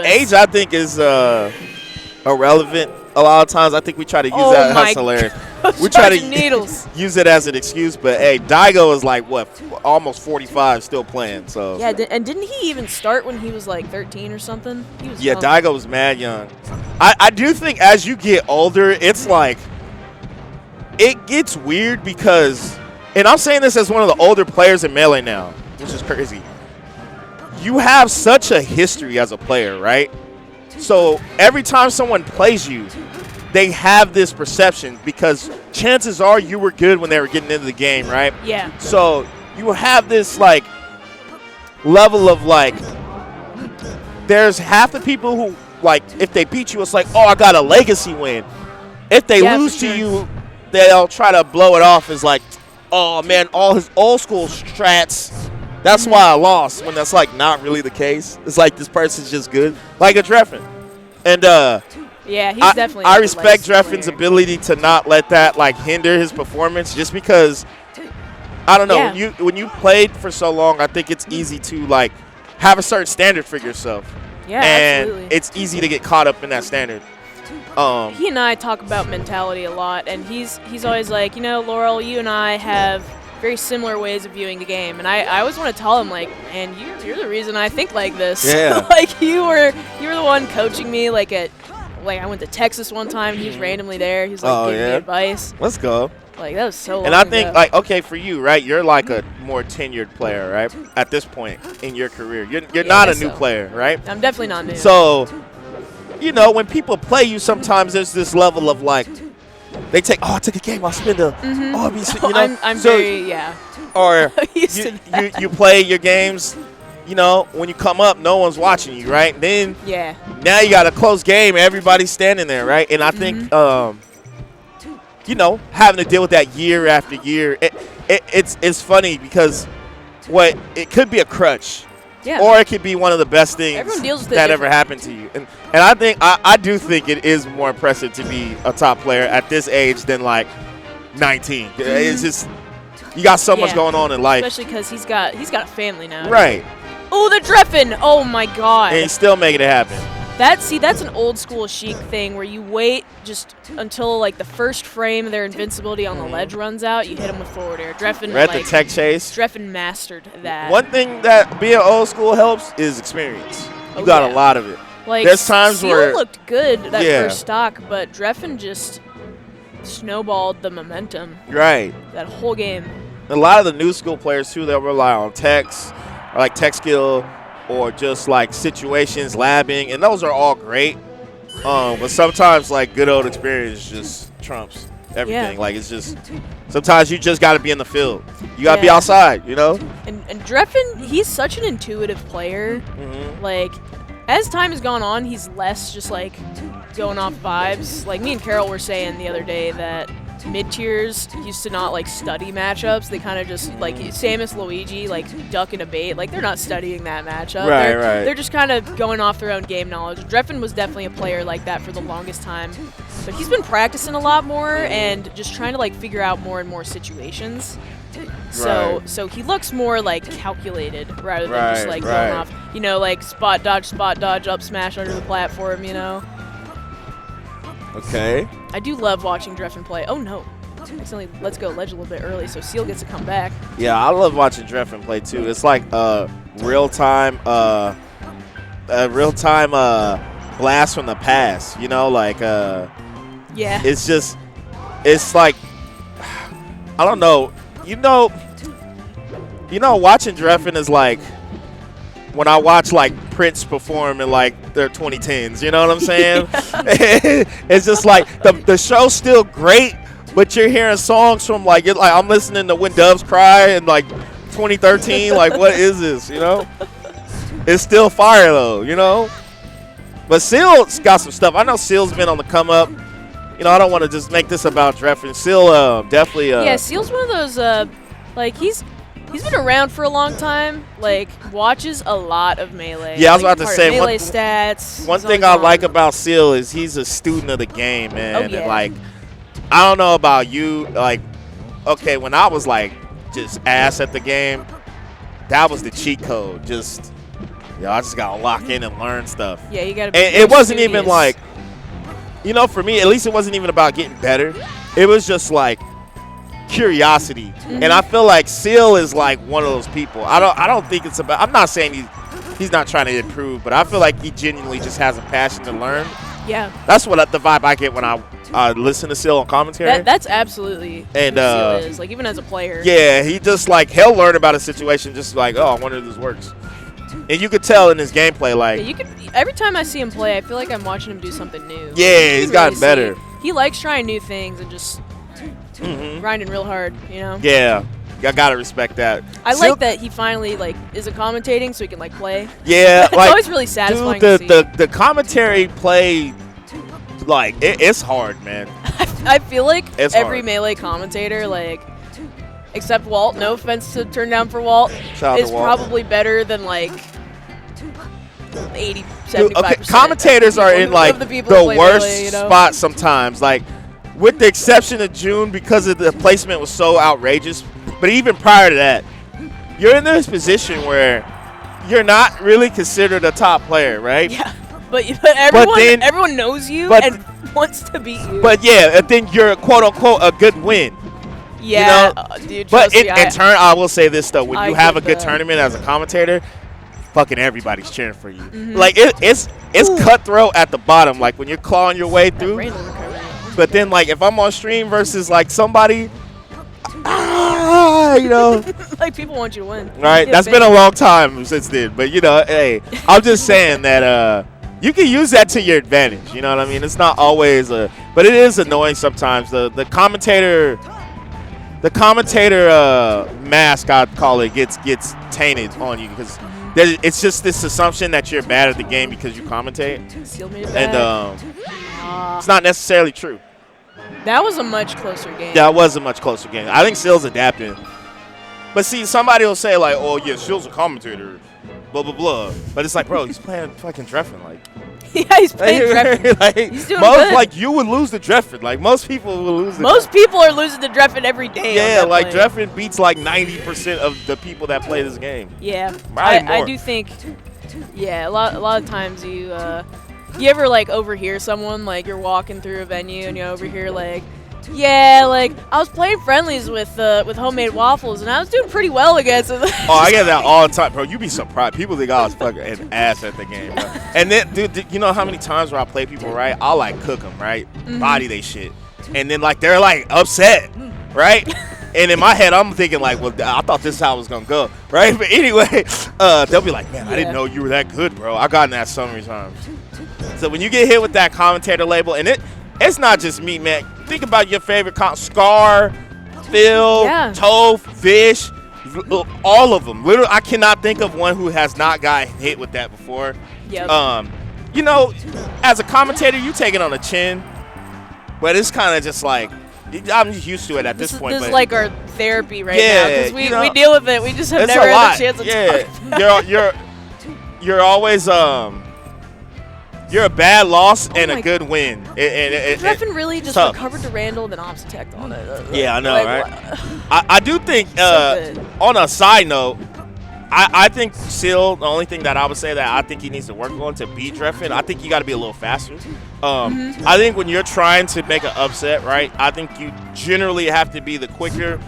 Age, I think, is irrelevant. A lot of times, I think we try to use that. That's hilarious. We try to use it as an excuse, but hey, Daigo is like what, almost 45, still playing. So yeah, and didn't he even start when he was like 13 or something? He was young. Daigo was mad young. I do think as you get older, it's like it gets weird because, and I'm saying this as one of the older players in Melee now, which is crazy. You have such a history as a player, right? So every time someone plays you, they have this perception because chances are you were good when they were getting into the game, right? Yeah. So you have this like level of like, there's half the people who like if they beat you, it's like, oh, I got a legacy win. If they lose to you, they'll try to blow it off as like, oh man, all his old school strats. That's why I lost, when that's like not really the case. It's like this person's just good, like a Drephen. And yeah, he's definitely. I respect Drephen's ability to not let that like hinder his performance, just because I don't know, when you played for so long, I think it's easy to like have a certain standard for yourself. Yeah, and absolutely. it's easy to get caught up in that standard. He and I talk about mentality a lot, and he's always like, you know, Laurel, you and I have very similar ways of viewing the game, and I always want to tell him, like, man, you're the reason I think like this. Yeah. Like you were the one coaching me. Like I went to Texas one time. He was randomly there. He's like giving me advice. Let's go. Like that was so long And I think ago. like, okay, for you, right? You're like a more tenured player, right? At this point in your career, you're not a new player, right? I'm definitely not new. So, you know, when people play you, sometimes there's this level of like, they take, I took a game, I'll spend a, you know. I'm very, Or used to that. you play your games, you know, when you come up, no one's watching you, right? Then now you got a close game, everybody's standing there, right? And I think, you know, having to deal with that year after year, it's funny because it could be a crutch. Yeah. Or it could be one of the best things that ever happened to you. And I think I do think it is more impressive to be a top player at this age than like 19. It's just, you got so much going on in life. Especially because he's got a family now. Right. Oh, the Drephen! Oh my God. And he's still making it happen. That's an old school Sheik thing where you wait just until like the first frame of their invincibility on the ledge runs out. You hit them with forward air. Drephen the tech chase. Drephen mastered that. One thing that being old school helps is experience. You got a lot of it. Like there's times Seal where looked good that first stock, but Drephen just snowballed the momentum. Right. That whole game. A lot of the new school players too, they'll rely on techs, or like tech skill, or just like situations, labbing, and those are all great. But sometimes like good old experience just trumps everything. Yeah. Like it's just, sometimes you just got to be in the field. You got to be outside, you know? And Drephen, he's such an intuitive player. Like, as time has gone on, he's less just like going off vibes. Like me and Carol were saying the other day that mid-tiers used to not like study matchups. They kind of just like Samus Luigi, like duck and a bait. Like they're not studying that matchup. Right. They're just kind of going off their own game knowledge. Drephen was definitely a player like that for the longest time, but he's been practicing a lot more and just trying to like figure out more and more situations. So he looks more like calculated rather than just like going off, you know, like spot dodge, up smash under the platform, you know. Okay. I do love watching Drephen play. Oh no. Accidentally let's go ledge a little bit early so Seal gets to come back. Yeah, I love watching Drephen play too. It's like real time blast from the past, you know, like it's just, it's like, I don't know, you know watching Drephen is like when I watch like Prince perform in like their 2010s, you know what I'm saying? It's just like the show's still great, but you're hearing songs from like I'm listening to When Doves Cry in like 2013. Like, what is this? You know, it's still fire though. You know, but Seal's got some stuff. I know Seal's been on the come up. You know, I don't want to just make this about Drephen. Seal definitely. Seal's one of those like he's been around for a long time, like, watches a lot of Melee. Yeah, I was about to say, Melee stats. One thing I like about Seal is he's a student of the game, man. Oh, yeah. And, like, I don't know about you, like, okay, when I was, like, just ass at the game, that was the cheat code. Just yo, I just gotta lock in and learn stuff. Yeah, you gotta be And it wasn't even like, you know, for me, at least it wasn't even about getting better. It was just like curiosity. And I feel like Seal is like one of those people. I don't think it's about, I'm not saying he's not trying to improve, but I feel like he genuinely just has a passion to learn. Yeah. That's what the vibe I get when I listen to Seal on commentary. That's absolutely and who Seal is. Like, even as a player. Yeah, he just like, he'll learn about a situation just like, oh, I wonder if this works. And you could tell in his gameplay, like, yeah, you could. Every time I see him play, I feel like I'm watching him do something new. Yeah, he's gotten better. He likes trying new things and just grinding real hard, you know? Yeah, I gotta respect that. I like that he finally like isn't commentating, so he can like play. Yeah, it's like, always really satisfying. Dude, to see. the commentary play, like it's hard, man. I feel like it's every hard. Melee commentator, like, except Walt, no offense to turn down for Walt, is probably better than like 80, 75%. Okay, commentators are in like the worst Melee, you know? spot sometimes. Like, with the exception of June, because of the placement was so outrageous. But even prior to that, you're in this position where you're not really considered a top player, right? Yeah, but everyone knows you and wants to beat you. But yeah, and then you're quote unquote a good win. Yeah, you know? Dude. But in turn, I will say this though: when you have a good that. tournament as a commentator, fucking everybody's cheering for you. Like it's cutthroat at the bottom. Like when you're clawing your way through. But then like if I'm on stream versus like somebody. You know, like people want you to win. Right, that's been a long time since then. But you know, hey, I'm just saying that you can use that to your advantage. You know what I mean? It's not always but it is annoying sometimes. The commentator mask, I'd call it, gets tainted on you because it's just this assumption that you're bad at the game because you commentate, and it's not necessarily true. That was a much closer game. That was a much closer game. I think Seal's adapting. But see, somebody will say, like, oh, yeah, Seal's a commentator, blah, blah, blah. But it's like, bro, he's playing fucking Drephen. Like, yeah, he's playing Drephen. Like, he's doing good. Like, you would lose to Drephen. Like, most people will lose to Most people are losing to Drephen every day. Yeah, like, Drephen beats, like, 90% of the people that play this game. Yeah. Right, I do think, yeah, a lot of times you ever, like, overhear someone, like, you're walking through a venue and you overhear, like, yeah, like, I was playing friendlies with homemade waffles, and I was doing pretty well against it. Oh, I get that all the time, bro. You be surprised. People think I was fucking an ass at the game, bro. And then, dude, you know how many times where I play people right? I'll, like, cook them, right? Body they shit. And then, like, they're, like, upset, right? And in my head, I'm thinking, like, well, I thought this is how it was going to go, right? But anyway, they'll be like, man, I didn't know you were that good, bro. I got in that so many times. So when you get hit with that commentator label, and it's not just me, man. Think about your favorite Scar, Phil, Toph, Fish, all of them. Literally, I cannot think of one who has not got hit with that before. Yep. You know, as a commentator, you take it on the chin, but it's kind of just like, I'm used to it at this point. This is like our therapy right now because we deal with it. We just have never had the chance to talk about it. You're always you're a bad loss and a good win. Drephen really just recovered to Randall, then ops attacked on it. Yeah, I know, right? I do think, on a side note, I think Seal, the only thing that I would say that I think he needs to work on to beat Drephen, I think you got to be a little faster. I think when you're trying to make an upset, right, I think you generally have to be the quicker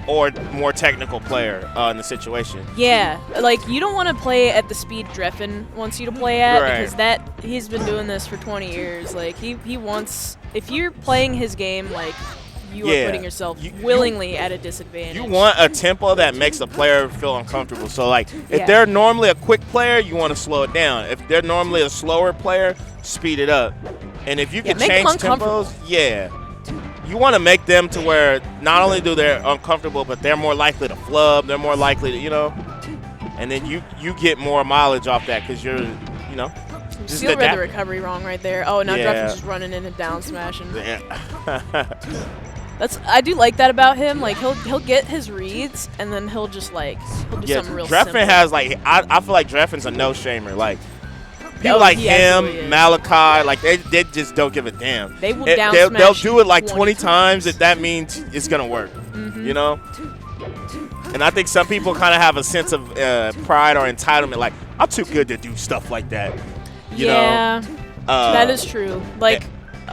or more technical player in the situation. Yeah, like you don't want to play at the speed Drephen wants you to play at because he's been doing this for 20 years. Like he wants, if you're playing his game, like you are putting yourself willingly at a disadvantage. You want a tempo that makes the player feel uncomfortable. So like if they're normally a quick player, you want to slow it down. If they're normally a slower player, speed it up. And if you can change tempos, you want to make them to where not only do they're uncomfortable, but they're more likely to flub. They're more likely to, you know, and then you get more mileage off that because you're, you know. Seal read the recovery wrong right there. Oh, now Drephen's just running in and down smashing. Yeah. I do like that about him. Like he'll get his reads and then he'll do something real simple. Drephen has like I feel like Drephen's a no-shamer. Like people like him, Malachi, like they just don't give a damn. They will they'll do it like 20 times if that means it's gonna work. You know. And I think some people kind of have a sense of pride or entitlement, like, I'm too good to do stuff like that. You know? That is true. Like,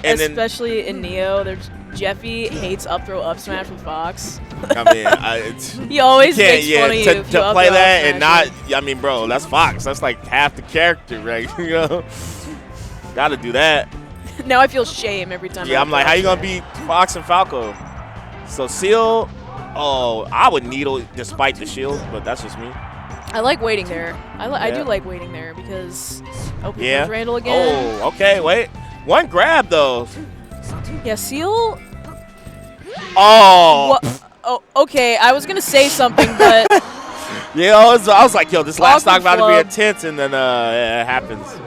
and especially in Neo, there's Jeffy hates up throw up smash with Fox. I mean, he always makes fun of you if you to play that and not. it. I mean, bro, that's Fox. That's like half the character, right? You know, gotta do that. Now I feel shame every time. Yeah, I'm like, how you gonna beat Fox and Falco? So Seal, I would needle despite the shield, but that's just me. I like waiting there. I do like waiting there because yeah. Randall again. Oh, okay, wait. One grab though. Yeah, Seal. Oh. Oh, okay. I was gonna say something, but yeah, I was like, yo, this last stock about to be Club. intense, and then it happens.